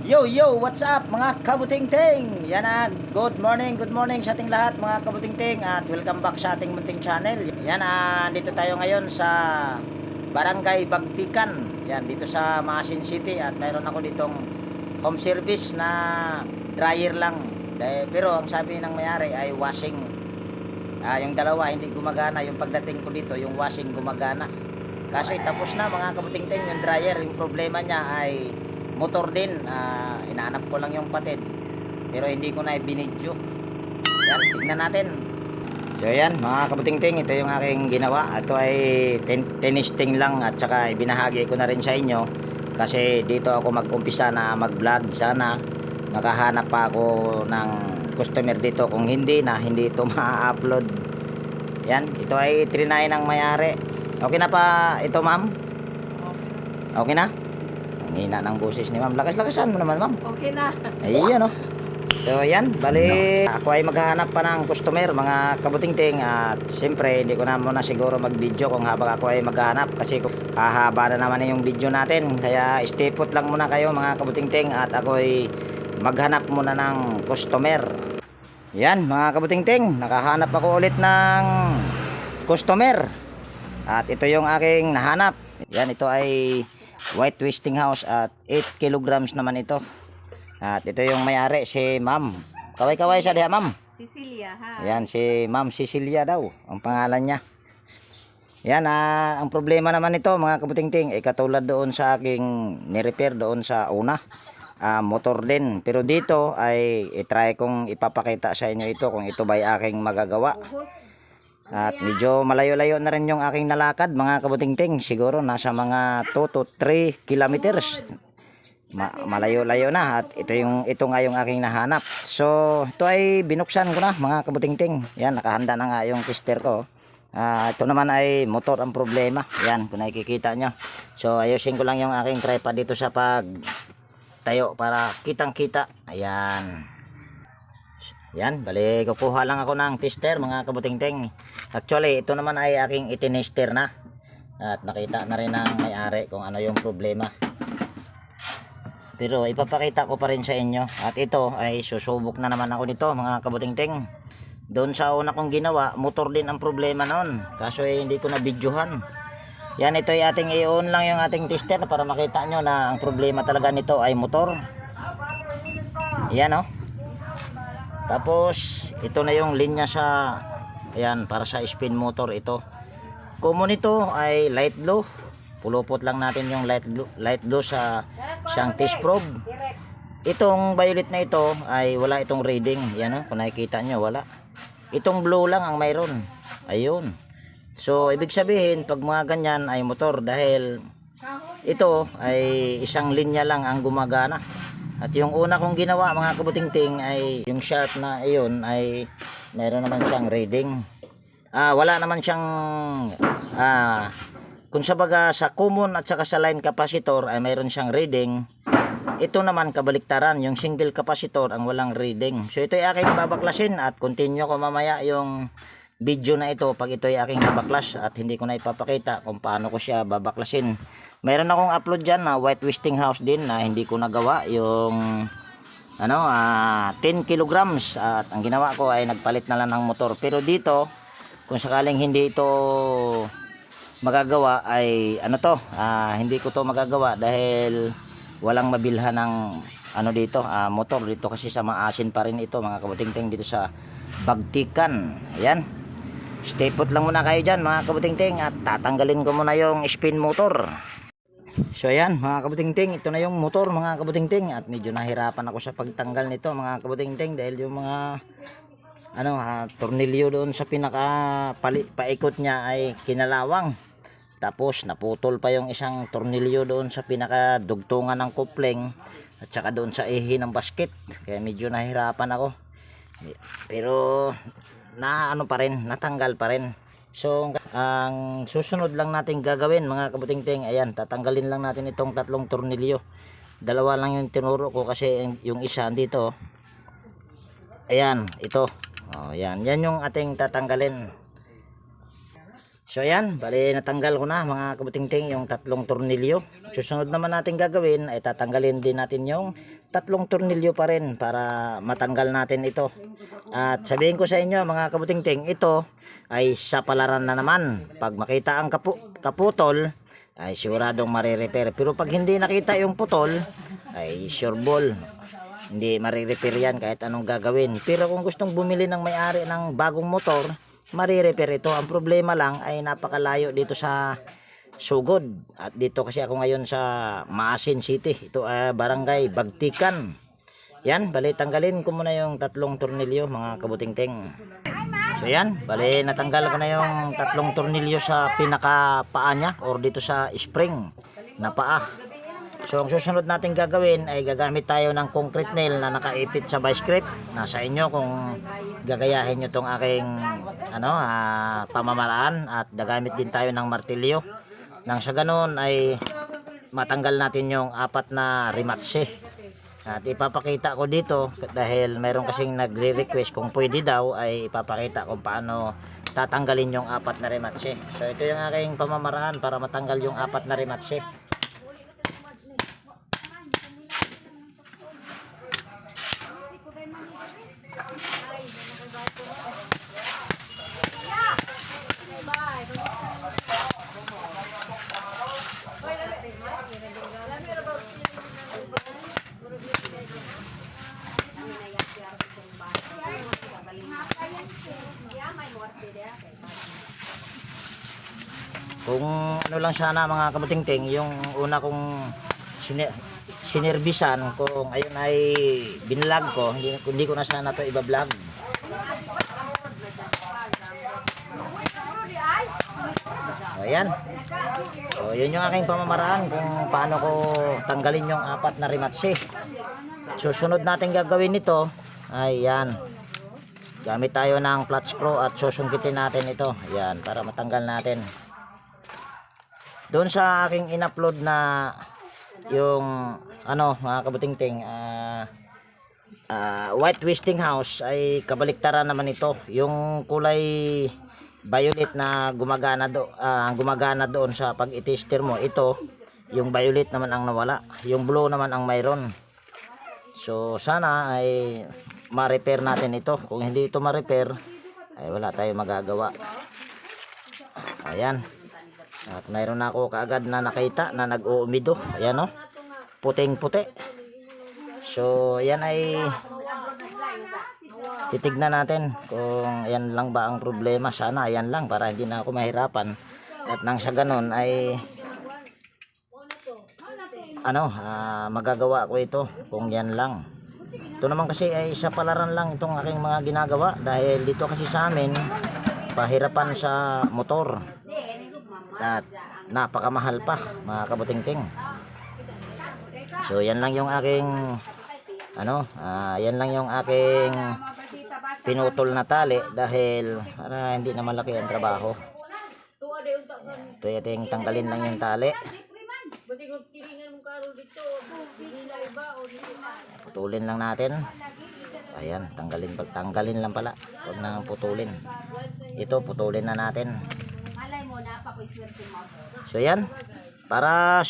Yo, yo, what's up mga kabuting-ting? Yan na, good morning sa ating lahat mga kabuting-ting. At welcome back sa ating munting channel. Yan na, dito tayo ngayon sa Barangay Bagtikan. Yan, dito sa Maasin City. At mayroon ako ditong home service na dryer lang. Pero ang sabi ng mayari ay washing. Yung dalawa hindi gumagana. Yung pagdating ko dito, yung washing gumagana. Kaso tapos na mga kabuting-ting yung dryer. Yung problema niya ay motor din. Inaanap ko lang yung patid pero hindi ko na ibinidyo. Yan, tignan natin. So yan mga kabuting-ting, ito yung aking ginawa. Ito ay tinisting lang at saka ibinahagi ko na rin sa inyo kasi dito ako mag-umpisa na mag-vlog. Sana makahanap pa ako ng customer dito. Kung hindi na, hindi ito ma-upload. Yan, ito ay trinay ng mayari. Okay na pa ito ma'am? Okay na? Ang hina ng boses ni ma'am. Lakas-lakasan mo naman ma'am. Okay na. Ayun oh. So yan, bali ako ay maghahanap pa ng customer mga kabuting-ting. At siyempre hindi ko na muna siguro mag-video kung habang ako ay maghahanap kasi hahaba na naman yung video natin. Kaya stay put lang muna kayo mga kabuting-ting at ako ay maghanap muna ng customer. Yan mga kabuting-ting, nakahanap ako ulit ng customer. At ito yung aking nahanap. Yan, ito ay white twisting house at 8 kilograms naman ito. At ito yung may-ari, si ma'am. Kaway-kaway siya diha ma'am. Cecilia ha. Yan, si ma'am Cecilia daw ang pangalan niya. Yan, ang problema naman ito mga kabuting-ting ay katulad doon sa aking ni-repair doon sa una. Motor din. Pero dito ay try kong ipapakita sa inyo ito kung ito ba'y aking magagawa. At medyo malayo-layo na rin yung aking nalakad mga kabuting-ting. Siguro nasa mga 2 to 3 kilometers. Malayo-layo na. At ito nga yung aking nahanap. So ito ay binuksan ko na mga kabuting-ting. Yan, nakahanda na nga yung tester ko. Ito naman ay motor ang problema. Yan, kung nakikita nyo. So ayusin ko lang yung aking tripod dito sa pag tayo para kitang-kita. Ayan. Yan, bali kukuha lang ako ng tester mga kabuting-ting. Actually, ito naman ay aking itinester na. At nakita na rin ng may-ari kung ano yung problema. Pero ipapakita ko pa rin sa inyo. At ito ay susubok na naman ako nito mga kabuting-ting. Doon sa una kong ginawa, motor din ang problema noon. Kaso hindi ko na videohan. Yan, ito ay ating i-on lang yung ating tester para makita nyo na ang problema talaga nito ay motor. Yan oh. Tapos ito na yung linya sa ayan para sa spin motor ito. Common ito ay light blue. Pulupot lang natin yung light blue sa isang test probe. Itong violet na ito ay wala itong reading. Yan oh, kung nakikita nyo wala. Itong blue lang ang mayroon. Ayun. So ibig sabihin pag mga ganyan ay motor dahil ito ay isang linya lang ang gumagana. At yung una kong ginawa mga kabuting-ting ay yung sharp na iyon ay meron naman siyang reading. Wala naman siyang kung sabaga sa common at saka sa line capacitor ay meron siyang reading. Ito naman kabaliktaran, yung single capacitor ang walang reading. So ito ay aking babaklasin at continue ko mamaya yung video na ito pag ito ay aking babaklas at hindi ko na ipapakita kung paano ko siya babaklasin. Mayroon akong upload dyan na white twisting house din na hindi ko nagawa yung 10 kilograms at ang ginawa ko ay nagpalit na lang ng motor. Pero dito kung sakaling hindi ito magagawa ay hindi ko to magagawa dahil walang mabilhan ng dito motor dito kasi sa Maasin pa rin ito mga kabuting-ting dito sa Bagtikan. Ayan, stay put lang muna kayo dyan mga kabuting-ting at tatanggalin ko muna yung spin motor. So ayan mga kabuting-ting, ito na yung motor mga kabuting-ting at medyo nahirapan ako sa pagtanggal nito mga kabuting-ting dahil yung mga tornilyo doon sa pinaka paikot niya ay kinalawang. Tapos naputol pa yung isang tornilyo doon sa pinaka dugtungan ng coupling at saka doon sa ihi ng basket. Kaya medyo nahirapan ako. Pero pa rin, natanggal pa rin. So ang susunod lang natin gagawin mga kabuting-ting, ayan, tatanggalin lang natin itong tatlong tornilyo. Dalawa lang yung tinuro ko kasi yung isa dito. Ayan, ito. Yan yung ating tatanggalin. So ayan, bali natanggal ko na mga kabutingting yung tatlong tornilyo. Susunod naman natin gagawin ay tatanggalin din natin yung tatlong tornilyo pa rin para matanggal natin ito. At sabihin ko sa inyo mga kabutingting, ito ay sa palaran na naman. Pag makita ang kaputol ay siguradong marirepair. Pero pag hindi nakita yung putol ay sure ball. Hindi marirepair yan kahit anong gagawin. Pero kung gustong bumili ng may-ari ng bagong motor, marirepair ito. Ang problema lang ay napakalayo dito sa Sugod. At dito kasi ako ngayon sa Maasin City. Ito ay barangay Bagtikan. Yan, bali tanggalin ko muna yung tatlong tornilyo mga kabutingting. So yan, bali natanggal ko na yung tatlong tornilyo sa pinaka paa niya or dito sa spring na paa. So ang susunod natin gagawin ay gagamit tayo ng concrete nail na nakaipit sa vice grip. Nasa inyo kung gagayahin nyo tong aking pamamaraan, at gagamit din tayo ng martilyo. Nang sa ganun ay matanggal natin yung apat na rematse. At ipapakita ko dito dahil mayroon kasing nagre-request kung pwede daw, ay ipapakita kung paano tatanggalin yung apat na rematse. So ito yung aking pamamaraan para matanggal yung apat na rematse. Kung ano lang sana mga kabutingting, yung una kong sinerbisan, kung ayun ay binlog ko, hindi ko na sana to iba-vlog. Ayan. So yun yung aking pamamaraan kung paano ko tanggalin yung apat na rematse. Susunod natin gagawin nito ay yan. Gamit tayo ng flat screw at susungkitin natin ito. Ayan, para matanggal natin. Doon sa aking in-upload na yung mga kabutingting white Westinghouse ay kabaliktaran naman ito. Yung kulay violet na gumagana doon sa pag-i-tester mo, ito yung violet naman ang nawala, yung blue naman ang mayroon. So sana ay ma-repair natin ito. Kung hindi ito ma-repair ay wala tayong magagawa. Ayan. At mayroon ako kaagad na nakita na nag-uumido. Ayan, puting puti. So yan ay titignan natin kung ayan lang ba ang problema. Sana ayan lang para hindi na ako mahirapan. At nang sa ganun ay magagawa ko ito kung yan lang. Ito naman kasi ay isa palaran lang itong aking mga ginagawa dahil dito kasi sa amin pahirapan sa motor. At napakamahal pa mga kabutingting. So yan lang yung aking yan lang yung aking pinutol na tali dahil para hindi na malaki ang trabaho. Ito yung tanggalin lang yung tali. Putulin lang natin. Ayan, tanggalin lang pala. Huwag nang putulin. Ito putulin na natin. So yan, para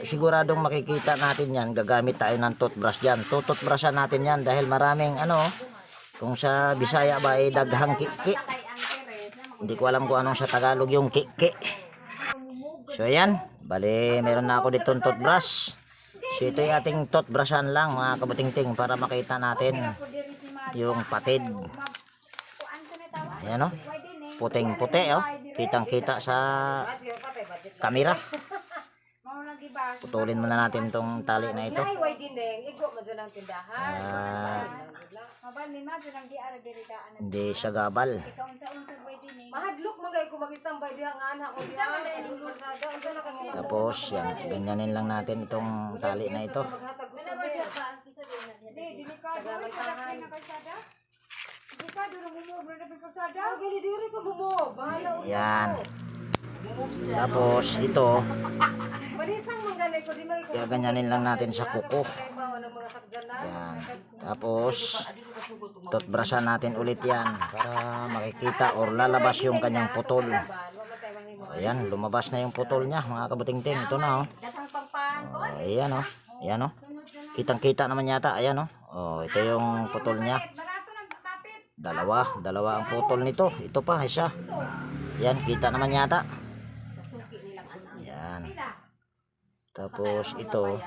siguradong makikita natin yan, gagamit tayo ng toothbrush dyan. Tututbrushan natin yan dahil maraming kung sa Bisaya ba ay daghang kiki. Hindi ko alam kung anong sa Tagalog yung kiki. So yan, bali meron na ako ditong toothbrush. So ito yung ating toothbrushan lang mga kabutingting para makita natin yung patid. Ayan puting puti kitang kita sa kamera. Putulin muna natin tong tali na ito. Hindi siya gabal. Tapos yan, ganyanin lang natin itong tali na ito. Yan. Tapos ito gaganyanin lang natin sa kuko. Yan. Tapos toothbrushan natin ulit yan para makikita or lalabas yung kanyang putol. Ayan, lumabas na yung putol niya mga kabuting-ting. Ito na oh. Ayan oh. Ayan oh. Kitang-kita naman yata. Ayan oh. Oh, ito yung putol niya. Dalawa ang putol nito. Ito pa, isa. Ayan, kita naman yata. Ayan. Tapos ito.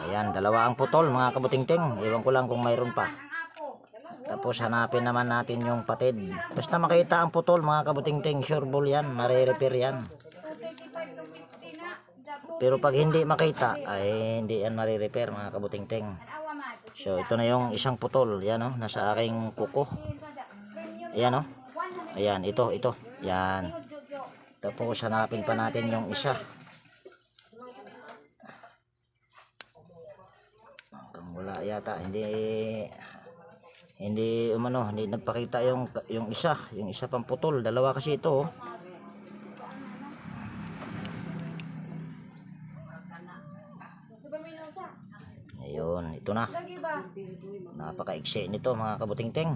Ayan, dalawa ang putol mga kabuting-ting. Ewan ko lang kung mayroon pa. Tapos hanapin naman natin yung patid. Basta makita ang putol mga kabuting-ting, sure ball yan, mare-repair yan. Pero pag hindi makita ay hindi yan mare-repair mga kabuting-ting. So ito na yung isang putol, yan oh, nasa aking kuko. Ayan oh. Ayan, ito. Yan. Tapos hanapin pa natin yung isa. Wala yata, hindi nagpakita yung isa pang putol. Dalawa kasi ito oh. Ayun, ito na. Napaka-iksi nito mga kabuting-ting.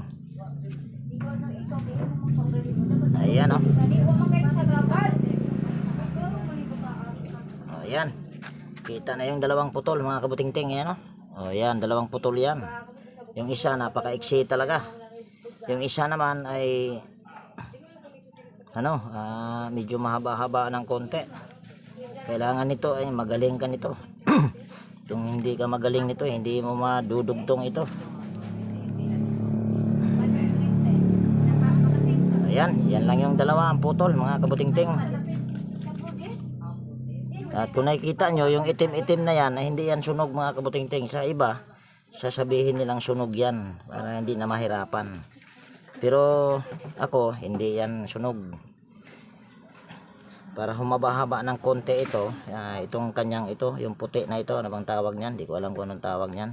Ayan oh. Ayan. Kita na yung dalawang putol mga kabuting-ting. Ayan oh. Oh, ayan, dalawang putol yan. Yung isa napaka-iksi talaga. Yung isa naman ay medyo mahaba-haba ng konti. Kailangan nito ay magaling ka nito. Kung hindi ka magaling nito, hindi mo madudugtong ito. Ayan, yan lang yung dalawa ang putol mga kabuting-ting. At kung nakikita nyo, yung itim-itim na yan, ay hindi yan sunog mga kabuting-ting. Sa iba, sasabihin nilang sunog yan para hindi na mahirapan. Pero ako, hindi yan sunog. Para humaba-haba ng konti ito, itong kanyang ito, yung puti na ito, ano bang tawag niyan? Hindi ko alam kung anong tawag niyan.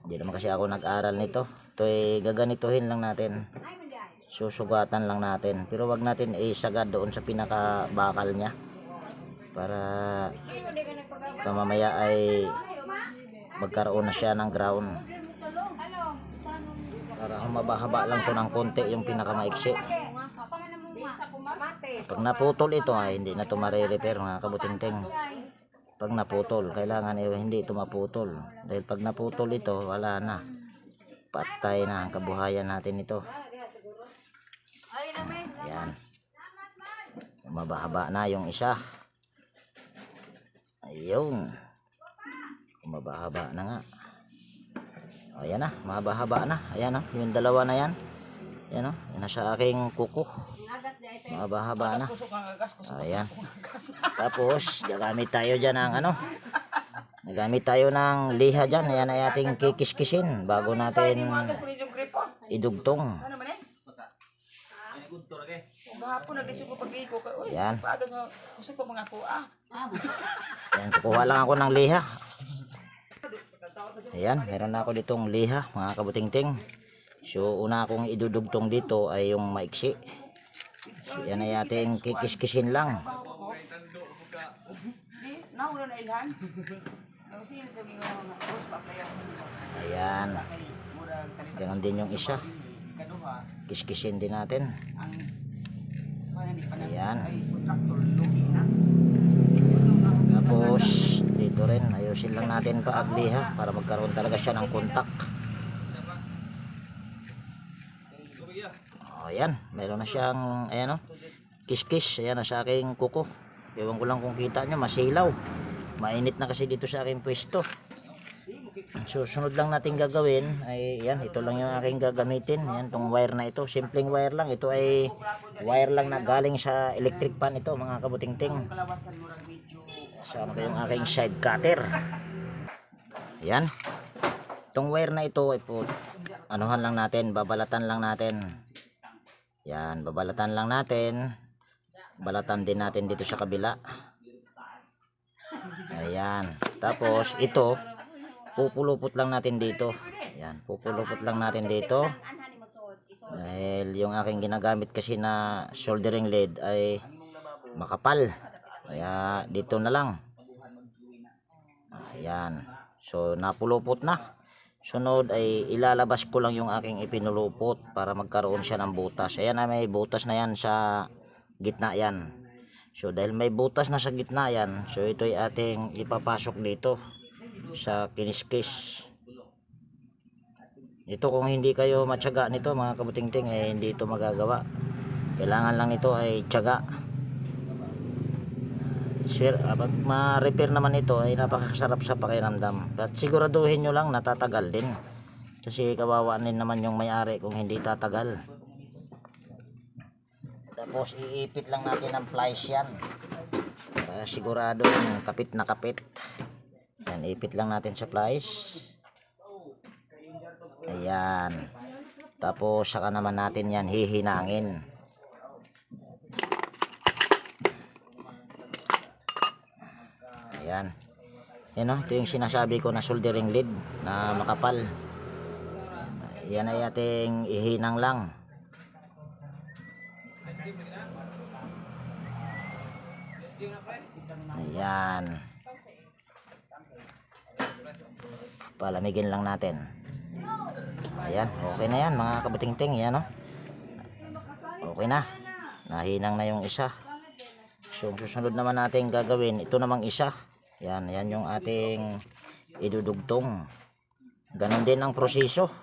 Hindi naman kasi ako nag-aral nito. Ito ay gaganituhin lang natin. Susugatan lang natin. Pero wag natin isagad doon sa pinaka-bakal niya. Para mamaya ay magkaroon na siya ng ground. Para humaba-haba lang to ng konti yung pinakamaiksi. Pag naputol ito ay hindi na to mare-repair mga kabuting-ting. Pag naputol, kailangan hindi ito maputol. Dahil pag naputol ito, wala na. Patay na ang kabuhayan natin ito. Ayan. Humaba-haba na yung isa. Ayun. Humaba-haba na nga. Ayan na, mahaba-haba na. Ayan o, yung dalawa na yan. Ayan o, yan na sa aking kuko. Mahaba-haba na. Ayan. Tapos, gagamit tayo dyan ng nagamit tayo ng liha dyan. Ayan ay ating kikis-kisin bago natin idugtong. Ayan. Ayan, kukuha lang ako ng liha. Ayan, meron na ako ditong liha mga kabuting-ting. So una akong idudugtong dito ay yung maiksi. So yan ay ating kikis-kisin lang. Ayan. Ganon din yung isa. Kiskisin din natin. Ayan. Tapos dito rin ayusin lang natin paagliha para magkaroon talaga siya ng kontak. Ayan, meron na siyang kiskis. Ayan na sa aking kuko. Ewan ko lang kung kita nyo, masilaw. Mainit na kasi dito sa aking pwesto. So sunod lang natin gagawin ay yan, ito lang yung aking gagamitin. Yan, tong wire na ito, simpleng wire lang. Ito ay wire lang na galing sa electric pan ito mga kabuting-ting. Kasama ko yung aking side cutter. Yan. Itong wire na ito ay anuhan lang natin, babalatan lang natin. Yan, babalatan lang natin. Balatan din natin dito sa kabila. Ayan. Tapos ito pupulupot lang natin dito. Yan, pupulupot lang natin dito. Dahil yung aking ginagamit kasi na soldering lead ay makapal. Kaya dito na lang. Ayan. So napulupot na. Sunod ay ilalabas ko lang yung aking ipinulupot para magkaroon siya ng butas. Ayan na, may butas na yan sa gitna yan. So dahil may butas na sa gitna yan, so ito ay ating ipapasok dito sa kiniskis. Ito kung hindi kayo matyaga nito mga kabutingting, eh hindi ito magagawa. Kailangan lang nito ay tiyaga. Pag ma-repair naman ito ay napakasarap sa pakiramdam. At siguraduhin nyo lang natatagal din. Kasi kawawa din naman yung may-ari kung hindi tatagal. Tapos iipit lang natin ng plies yan. Para sigurado kapit na kapit. Yan, ipit lang natin sa plies. Ayan. Tapos saka naman natin yan hihinangin. Ayan. Yan o, ito yung sinasabi ko na soldering lead na makapal. Yan ay ating ihinang lang. Ayan. Palamigin lang natin. Ayan, okay na yan mga kabutingting. Yan o. Okay na. Nahinang na yung isa. So susunod naman natin gagawin, ito namang isa. Yan, yan yung ating idudugtong. Ganon din ang proseso.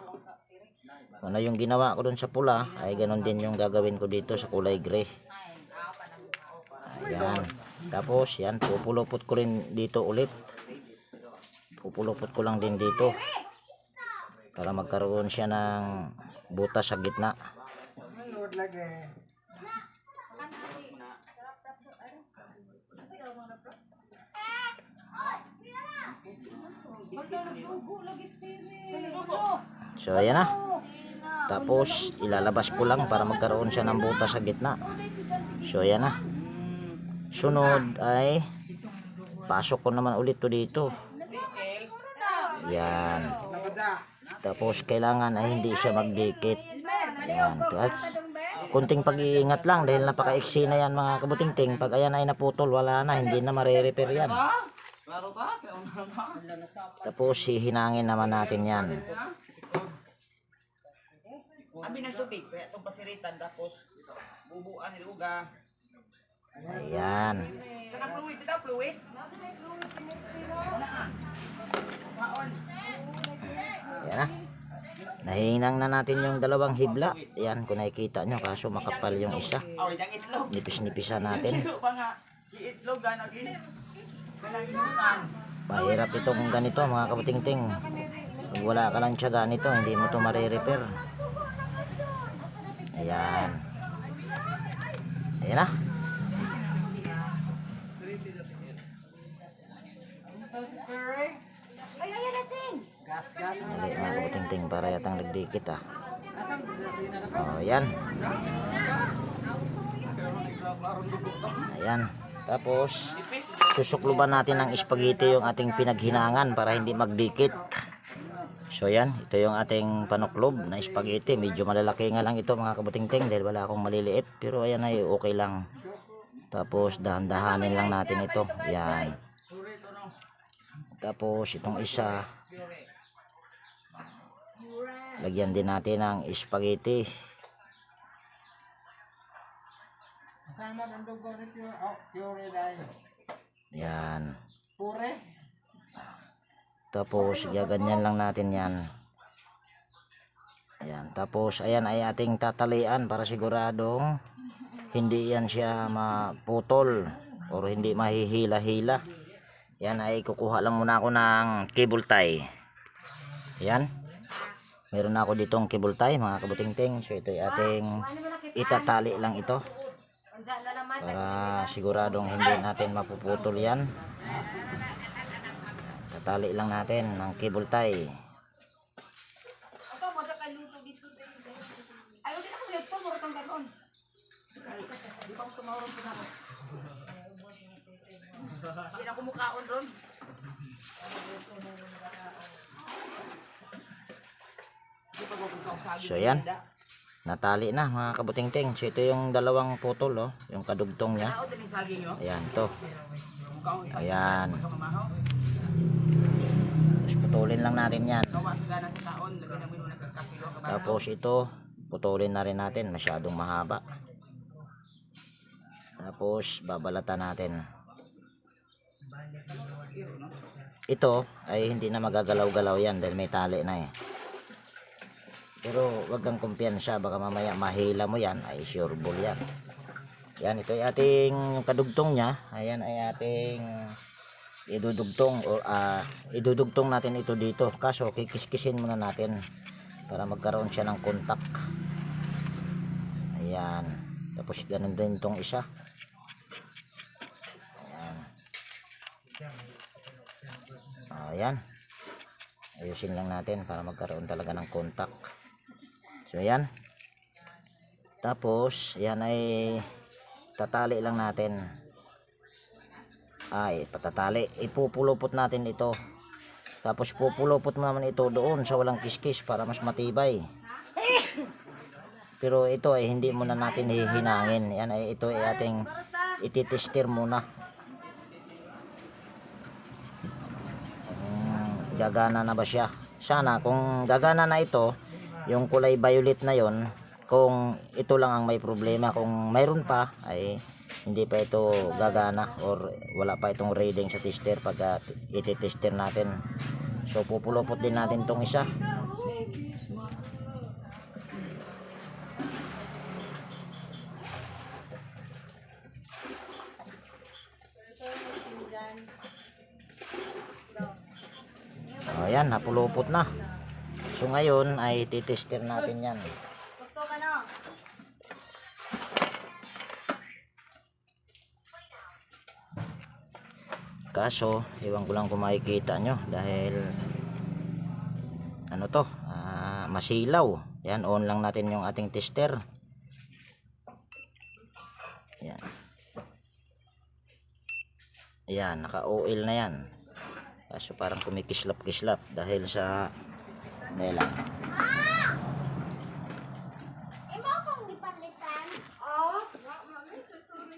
Kung ano yung ginawa ko dun sa pula, ay ganon din yung gagawin ko dito sa kulay gray. Ayan. Tapos yan, pupulupot ko rin dito ulit. Pupulupot ko lang din dito. Para magkaroon siya ng butas sa gitna. So ayan na. Tapos ilalabas ko lang para magkaroon siya ng butas sa gitna. So ayan na. Sunod ay pasok ko naman ulit to dito. Yan. Tapos kailangan ay hindi siya magdikit. Yan. Kunting pag-iingat lang dahil napaka-iksi na yan mga kabutingting. Pag ayan ay naputol, wala na, hindi na mare-repair yan. Tapos hihinangin naman natin yan. Abi ng tubig, kaya itong pasiritan, tapos bubuan niluga. Ayan. Kana fluid, ito fluid. Ayan na. Nahinang na natin yung dalawang hibla. Ayan, kung nakikita nyo, kaso makapal yung isa. Nipis-nipisan natin. Mahirap itong ganito mga kabutingting. Pag wala ka lang tiyaga nito, hindi mo ito mare-repair. Ayan. Ayan na. Dali mga kabutingting para yatang nagdikit ah. O yan. Ayan. Tapos susukluban natin ng spaghetti yung ating pinaghinangan para hindi magdikit. So yan, ito yung ating panuklob na spaghetti. Medyo malalaki nga lang ito mga kabutingting dahil wala akong maliliit. Pero ayan ay okay lang. Tapos dahan-dahanin lang natin ito. Yan. Tapos itong isa, lagyan din natin ng spaghetti. Yan. Tapos gaganyan lang natin yan. Ayan. Tapos ayan ay ating tatalian para siguradong hindi yan siya maputol o hindi mahihila-hila. Yan ay kukuha lang muna ako ng cable tie. Ayan. Meron na ako ditong cable tie mga kabutingting. So ito ay ating itatali lang ito. Para siguradong hindi natin mapuputol yan. Tatali lang natin ng cable tie. Hindi na kumukaon ron. So yan. Natali na mga kabutingting. So ito yung dalawang putol oh, yung kadugtong niya. Ayan to. Ayan. Tapos putulin lang natin yan. Gawa sa gana sa taon, labi na mo yung nagkakapilo. Tapos ito, putulin na rin natin, masyadong mahaba. Tapos babalatan natin. Ito ay hindi na magagalaw-galaw yan dahil may tali na eh. Pero wag kang kumpiyansa, baka mamaya mahila mo yan, ay sure ball yan. Yan, ito ay ating kadugtong niya. Ayan ay ating idudugtong o idudugtong natin ito dito. Kaso kikiskisin muna natin para magkaroon siya ng kontak. Ayan. Tapos ganun din tong isa. Ayan. Ayusin lang natin para magkaroon talaga ng kontak. So ayan. Tapos yan ay tatali lang natin. Ay patatali. Ipupulupot natin ito. Tapos pupulupot naman ito doon sa walang kiskis para mas matibay. Pero ito ay hindi muna natin hihinangin. Yan ay ito ay ating ititester muna. Gagana na ba siya? Sana kung gagana na ito, yung kulay violet na yon, kung ito lang ang may problema, kung mayroon pa ay hindi pa ito gagana or wala pa itong reading sa tester pag ititester natin. So pupulupot din natin tong isa. Ayan, napulupot na. So ngayon ay titester natin yan. Kaso, iwan ko lang kung makikita nyo dahil ano to, masilaw. Yan, on lang natin yung ating tester. Yan. Ayan, naka-oil na yan. Kaso parang kumikislap-kislap dahil sa nila.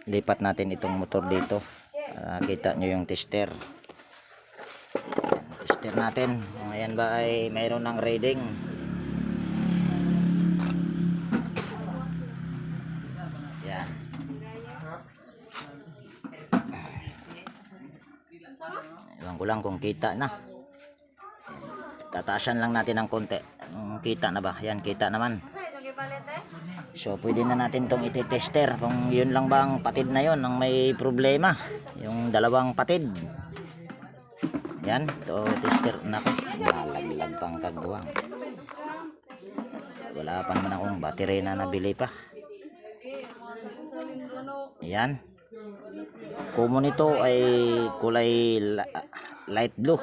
Lipat natin itong motor dito. Kita nyo yung tester. Tester natin. Ayan ba ay mayroon ng reading. Yan. Ewan ko lang kung kita na. Tataasan lang natin ng konti. Kita na ba? Yan, kita naman. So pwede na natin tong ititester kung yun lang bang patid na yun ang may problema, yung dalawang patid. Yan, to tester na ko. Malaglag pang kagawang. Wala pa naman akong battery na nabili pa. Yan. Kumo nito ay kulay light blue.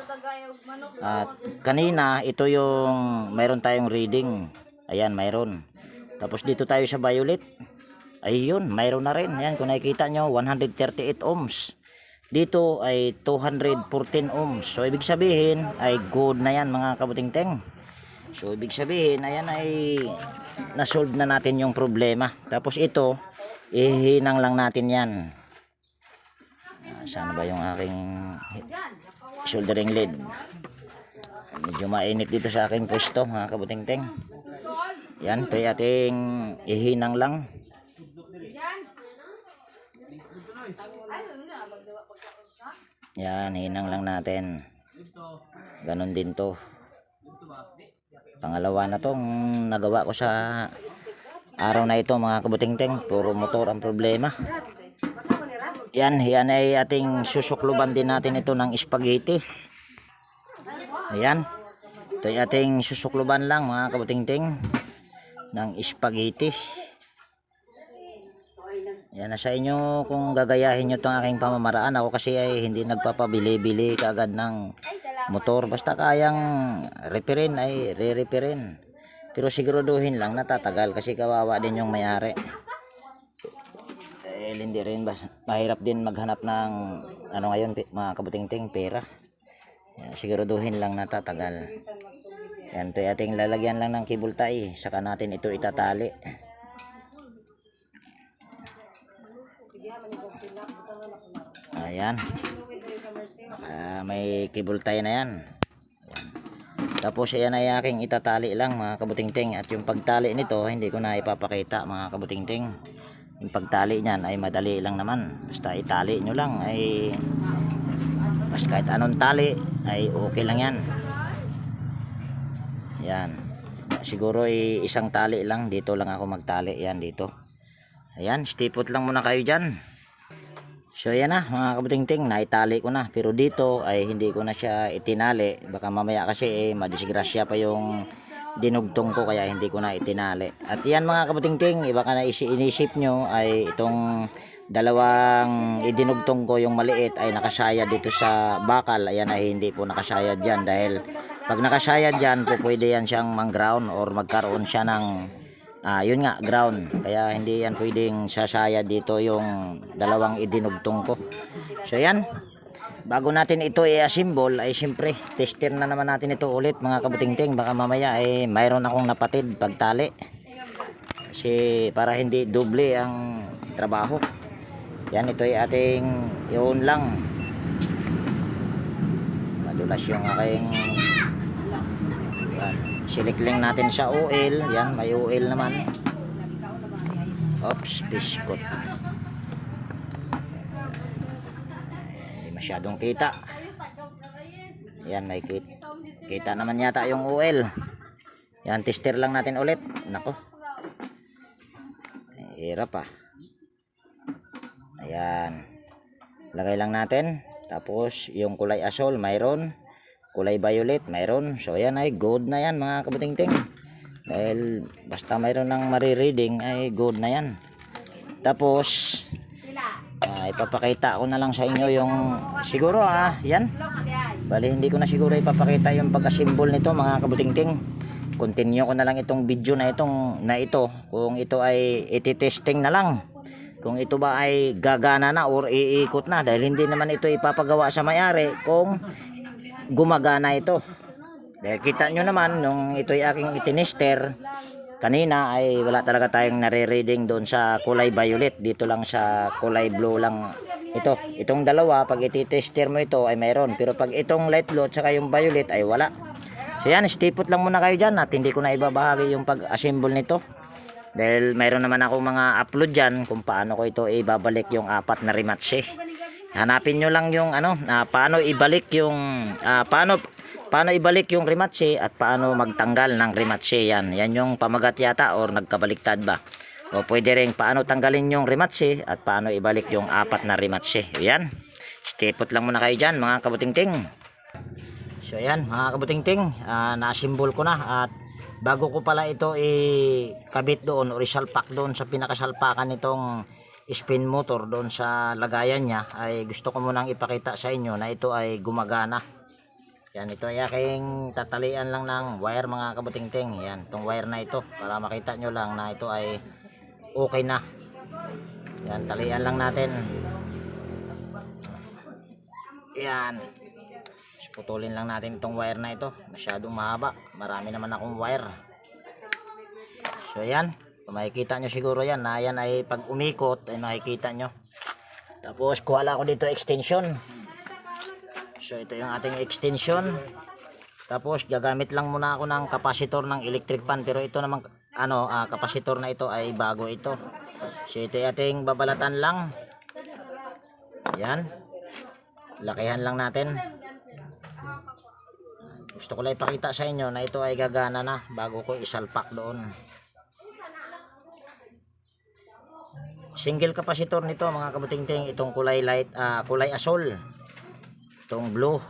At kanina ito yung mayroon tayong reading. Ayan, mayroon. Tapos dito tayo sa violet. Ayun, mayroon na rin. Yan, kung nakikita nyo, 138 ohms. Dito ay 214 ohms. So, ibig sabihin ay good na yan mga kabuting-ting. So, ibig sabihin, ayan ay nasolve na natin yung problema. Tapos ito, ihinang lang natin yan. Sana ba yung aking soldering lead? Medyo mainit dito sa aking pwesto mga kabuting-ting. Yan, ito ating ihinang lang. Yan, hinang lang natin. Ganon din to. Pangalawa na tong nagawa ko sa araw na ito mga kabuting-ting. Puro motor ang problema. Yan, yan ay ating susukluban din natin ito ng spaghetti. Ayan. Ito ay ating susukluban lang mga kabuting-ting ng spaghetti. Yan na sa inyo kung gagayahin nyo itong aking pamamaraan. Ako kasi ay hindi nagpapabili-bili kaagad ng motor. Basta kayang reparin ay re-reparin. Pero siguraduhin lang natatagal kasi kawawa din yung may-ari. Hindi rin mahirap din maghanap ng ano ngayon mga kabuting-ting, pera. Yan, siguraduhin lang natatagal. Yan, ito ating lalagyan lang ng cable tie. Saka natin ito itatali. Ayan. May cable tie na yan. Ayan. Tapos ayan ay aking itatali lang mga kabutingting. At yung pagtali nito hindi ko na ipapakita mga kabutingting. Yung pagtali niyan ay madali lang naman. Basta itali nyo lang ay basta kahit anong tali ay okay lang yan. Yan. Siguro isang tali lang. Dito lang ako magtali. Yan dito. Ayan. Stipot lang muna kayo dyan. So yan na mga kabutingting. Naitali ko na. Pero dito ay hindi ko na siya itinali. Baka mamaya kasi madisgrasya pa yung dinugtong ko. Kaya hindi ko na itinali. At yan mga kabutingting. Iba ka na inisip nyo ay itong dalawang idinugtong ko yung maliit ay nakasayad dito sa bakal. Ayan ay hindi po nakasayad dyan. Dahil pag nakasayad dyan po pwede yan siyang mang-ground or magkaroon siya ng yun nga, ground. Kaya hindi yan pwedeng sasayad dito yung dalawang idinugtong ko. So yan. Bago natin ito i-assemble ay siyempre tester na naman natin ito ulit mga kabutingting. Baka mamaya ay mayroon akong napatid pagtali. Kasi para hindi doble ang trabaho. Yan, ito ay ating yun lang. Madulas yung aking yan. Silikling natin sa oil. Yan, may oil naman. Oops, biskot. Hindi masyadong kita. Yan, may kita naman yata yung oil. Yan, tester lang natin ulit. Nako. Hirap ah. Ayan. Lagay lang natin. Tapos yung kulay asol mayroon. Kulay violet mayroon. So ayan ay good na yan mga kabutingting. Dahil basta mayroon ng marireading ay good na yan. Tapos ipapakita ko na lang sa inyo yung siguro yan. Bali hindi ko na siguro ipapakita yung pag-assemble nito mga kabutingting. Continue ko na lang itong video na ito kung ito ay iti-testing na lang. Kung ito ba ay gagana na or iikot na dahil hindi naman ito ipapagawa sa may-ari kung gumagana ito. Dahil kita nyo naman nung ito ay aking itinester kanina ay wala talaga tayong nare-reading doon sa kulay violet. Dito lang sa kulay blue lang ito. Itong dalawa pag ititester mo ito ay mayroon. Pero pag itong light blue at saka yung violet ay wala. So yan, stipot lang muna kayo dyan at hindi ko na ibabahagi yung pag-assemble nito. Dahil mayroon naman ako mga upload dyan kung paano ko ito ibabalik yung 4 na rematch. Hanapin nyo lang yung paano ibalik yung paano ibalik yung rematch at paano magtanggal ng rematch. Yan yung pamagat yata or nagkabaliktad ba. O pwede rin paano tanggalin yung rematch at paano ibalik yung 4 na rematch. Yan. Stipot lang muna kayo dyan mga kabutingting. So yan mga kabutingting, na-assemble ko na at bago ko pala ito ikabit doon or isalpak doon sa pinakasalpakan nitong spin motor doon sa lagayan niya ay gusto ko munang ipakita sa inyo na ito ay gumagana. Yan, ito ay aking tatalian lang ng wire mga kabutingting. Yan, itong wire na ito para makita nyo lang na ito ay okay na. Yan, talian lang natin. Yan. Putulin lang natin itong wire na ito. Masyadong mahaba. Marami naman akong wire. So yan. Kung makikita nyo siguro yan. Na yan ay pag umikot ay makikita nyo. Tapos kuha ako dito extension. So ito yung ating extension. Tapos gagamit lang muna ako ng kapasitor ng electric fan. Pero ito naman kapasitor na ito ay bago ito. So ito yung ating babalatan lang. Yan. Lakihan lang natin. Gusto ko lang ipakita sa inyo na ito ay gagana na bago ko isalpak doon. Single capacitor nito mga kabutingting, itong kulay light, kulay asol. Itong blue.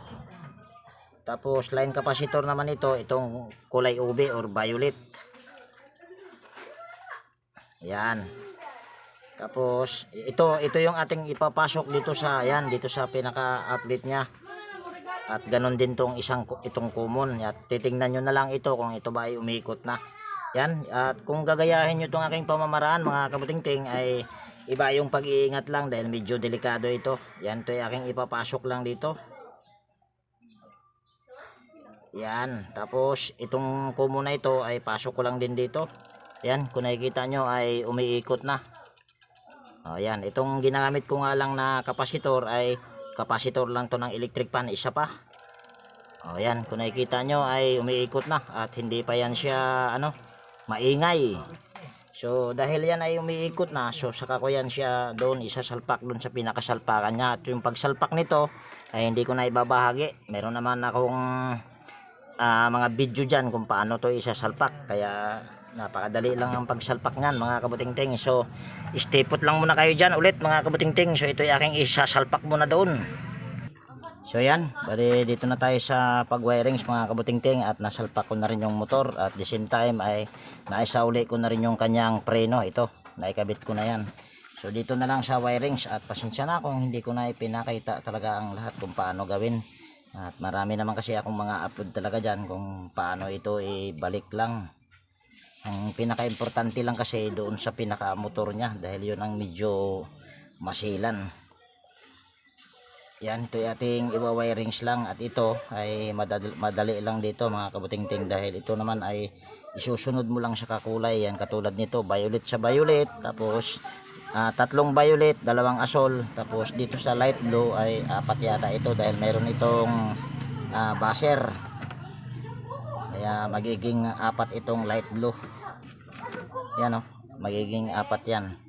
Tapos line capacitor naman ito, itong kulay ube or violet. Yan. Tapos ito yung ating ipapasok dito sa dito sa pinaka-outlet niya. At ganon din itong common. At titingnan nyo na lang ito kung ito ba ay umikot na. Yan. At kung gagayahin nyo itong aking pamamaraan mga kabutingting ay iba yung pag-iingat lang dahil medyo delikado ito. Yan, ito ay aking ipapasok lang dito. Yan. Tapos itong common na ito ay pasok ko lang din dito. Yan. Kung nakikita nyo ay umiikot na. O yan. Itong ginamit ko nga lang na kapasitor ay kapasitor lang to ng electric fan, isa pa. O yan, kung nakikita nyo ay umiikot na at hindi pa yan siya maingay. So dahil yan ay umiikot na, so saka ko yan siya doon isasalpak doon sa pinakasalpakan niya. At yung pagsalpak nito ay hindi ko na ibabahagi. Meron naman akong mga video dyan kung paano to isasalpak. Kaya napakadali lang ang pagsalpak nyan mga kabutingting. So stay put lang muna kayo dyan ulit mga kabutingting. So ito yung aking isasalpak muna doon. So yan, bali dito na tayo sa pag-wirings mga kabutingting at nasalpak ko na rin yung motor at the same time ay naisauli ko na rin yung kanyang preno. Ito, naikabit ko na yan. So dito na lang sa wirings at pasensya na kung hindi ko na ipinakita talaga ang lahat kung paano gawin. At marami naman kasi akong mga upload talaga dyan kung paano ito ibalik lang. Ang pinaka-importante lang kasi doon sa pinaka-motor niya dahil yun ang medyo masilan. Yan, ito yung ating iwa-wirings lang at ito ay madali lang dito mga kabutingting dahil ito naman ay isusunod mo lang sa kakulay. Yan, katulad nito, violet sa violet, tapos tatlong violet, dalawang asol, tapos dito sa light blue ay apat yata ito dahil meron itong buzzer. Kaya magiging apat itong light blue. Yan magiging apat yan.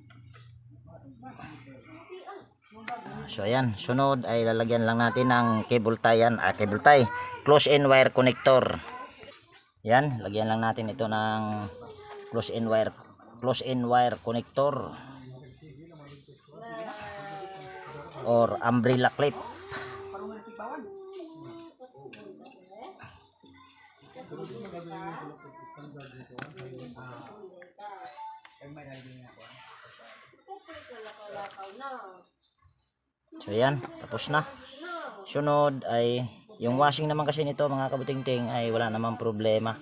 So ayan, sunod ay lalagyan lang natin ng cable tie yan, cable tie, close end wire connector. Yan, lagyan lang natin ito ng close end wire connector or umbrella clip. So yan, tapos na. Sunod ay yung washing naman kasi nito mga kabutingting ay wala namang problema.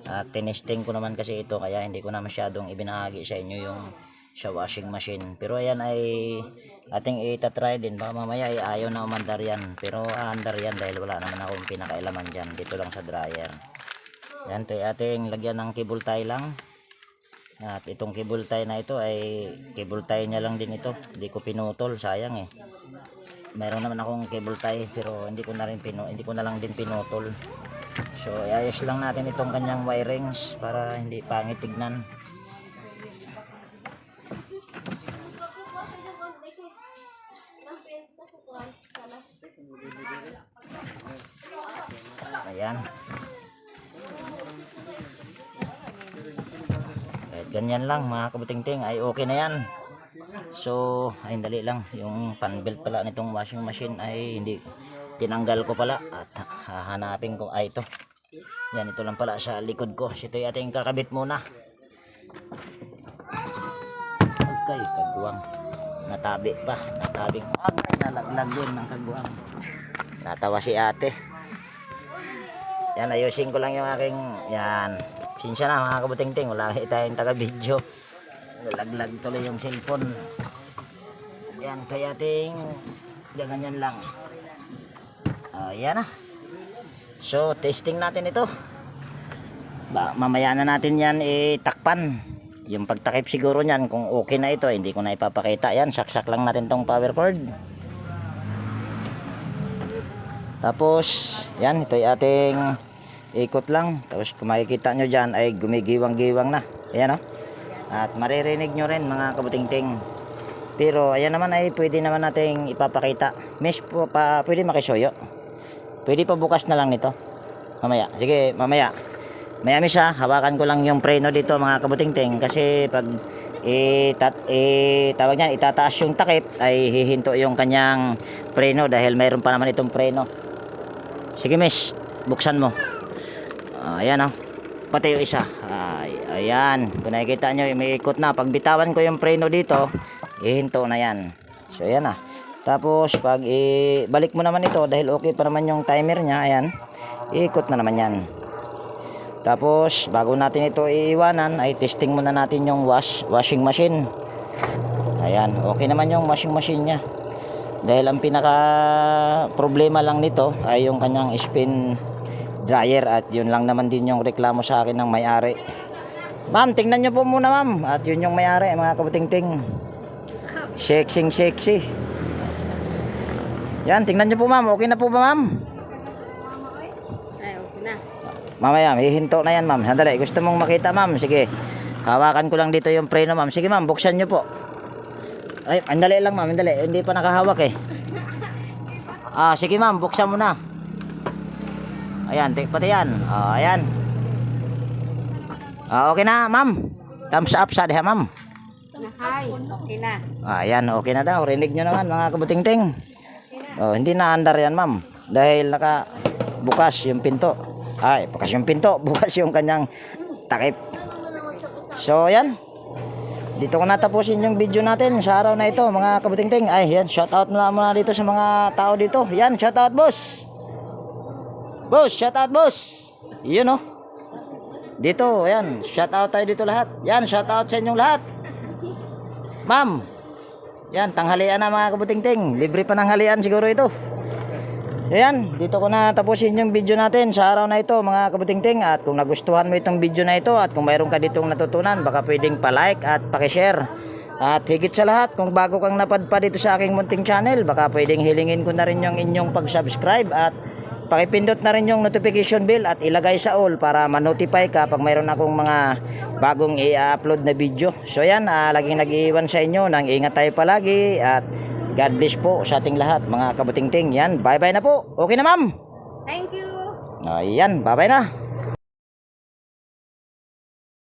At tinesting ko naman kasi ito kaya hindi ko na masyadong ibinahagi sa inyo yung sa washing machine. Pero ayan ay ating itatry din. Baka mamaya ay ayaw na umandar yan. Pero aandar yan dahil wala naman akong pinakailaman dyan. Dito lang sa dryer. Yan, ito ating lagyan ng cable tie lang. At itong cable tie na ito ay cable tie niya lang din ito. Hindi ko pinutol, sayang Meron naman akong cable tie pero hindi ko na lang din pinutol. So ayos lang natin itong kanyang wirings para hindi pangit tignan. Ayan. Kahit ganyan lang mga kabutingting ay okay na yan. So ay dali lang, yung fan belt pala nitong washing machine ay hindi tinanggal ko pala at hahanapin ko ito. Yan, ito lang pala sa likod ko. So ito yung ating kakabit muna. Okay, kagwang. Natabi pa, nalaglag din ng kagwang. Natawa si ate. Yan, ayusin ko lang yung aking yan. Sinsya na mga kabutingting, wala tayong taga-video. Nalaglag tuloy yung cellphone. Yan, kaya ating ganyan lang. Yan na. So testing natin ito. Mamaya na natin yan itakpan. Yung pagtakip siguro niyan kung okay na ito, hindi ko na ipapakita. Yan, saksak lang natin tong power cord. Tapos yan, ito yung ating ikot lang. Tapos kung makikita nyo dyan ay gumigiwang-giwang na. Ayan at maririnig nyo rin mga kabutingting. Pero ayan naman ay pwede naman nating ipapakita. Miss po pa, pwede makisuyo. Pwede pa bukas na lang nito. Mamaya. Sige, mamaya. Maya miss hawakan ko lang yung preno dito mga kabutingting. Kasi pag tawag niyan, itataas yung takip ay hihinto yung kanyang preno dahil mayroon pa naman itong preno. Sige miss, buksan mo. Ayan pati yung isa. Ayan, kung nakikita nyo may ikot na. Pag bitawan ko yung preno dito, ihinto na yan. So ayan tapos pag balik mo naman ito dahil okay pa naman yung timer nya. Ayan, ikot na naman yan. Tapos bago natin ito iiwanan ay testing muna natin yung washing machine. Ayan, okay naman yung washing machine nya. Dahil ang pinaka problema lang nito ay yung kanyang spin dryer at yun lang naman din yung reklamo sa akin ng may-ari. Ma'am, tingnan nyo po muna ma'am. At yun yung may-ari mga kabutingting. Sexy. Yan, tingnan nyo po ma'am. Okay na po ba ma'am? Mamaya, hihinto na yan, ma'am. Sandali, gusto mong makita, ma'am? Sige. Hawakan ko lang dito yung preno, ma'am. Sige, ma'am, buksan nyo po. Ay, andali lang, ma'am. Andali. Hindi pa nakahawak eh. Sige, ma'am, buksan mo na. Ayan, pati yan. Ayan. Okay na, ma'am. Thumbs up sa diha, ma'am. Hi, okay na. Ayan, okay na daw. Rinig nyo naman, mga kabuting-ting. Hindi na andar yan, ma'am. Dahil bukas yung pinto. Ay, bukas yung pinto. Bukas yung kanyang takip. So, yan. Dito ko natapusin yung video natin sa araw na ito, mga kabuting-ting. Ay, yan. Shoutout muna dito sa mga tao dito. Yan, shoutout, boss. Boss, shoutout, boss. Yun, oh. Dito, ayan. Shoutout tayo dito lahat. Yan, shoutout sa inyong lahat. Ma'am. Yan, tanghalian na, mga kabuting-ting. Libre pa ng halian siguro ito. So yan, dito ko na tapusin yung video natin sa araw na ito, mga kabuting-ting. At kung nagustuhan mo itong video na ito at kung mayroon ka ditong natutunan, baka pwedeng pa-like at pa-share. At higit sa lahat, kung bago kang napadpad dito sa aking munting channel, baka pwedeng hilingin ko na rin yung inyong pag-subscribe at pakipindot na rin yung notification bell at ilagay sa all para ma-notify ka pag mayroon akong mga bagong i-upload na video. So yan, laging nag-iwan sa inyo nang ingat tayo palagi at God bless po sa ating lahat, mga kabuting-ting. Yan, bye-bye na po. Okay na, ma'am? Thank you. Ayan, bye-bye na.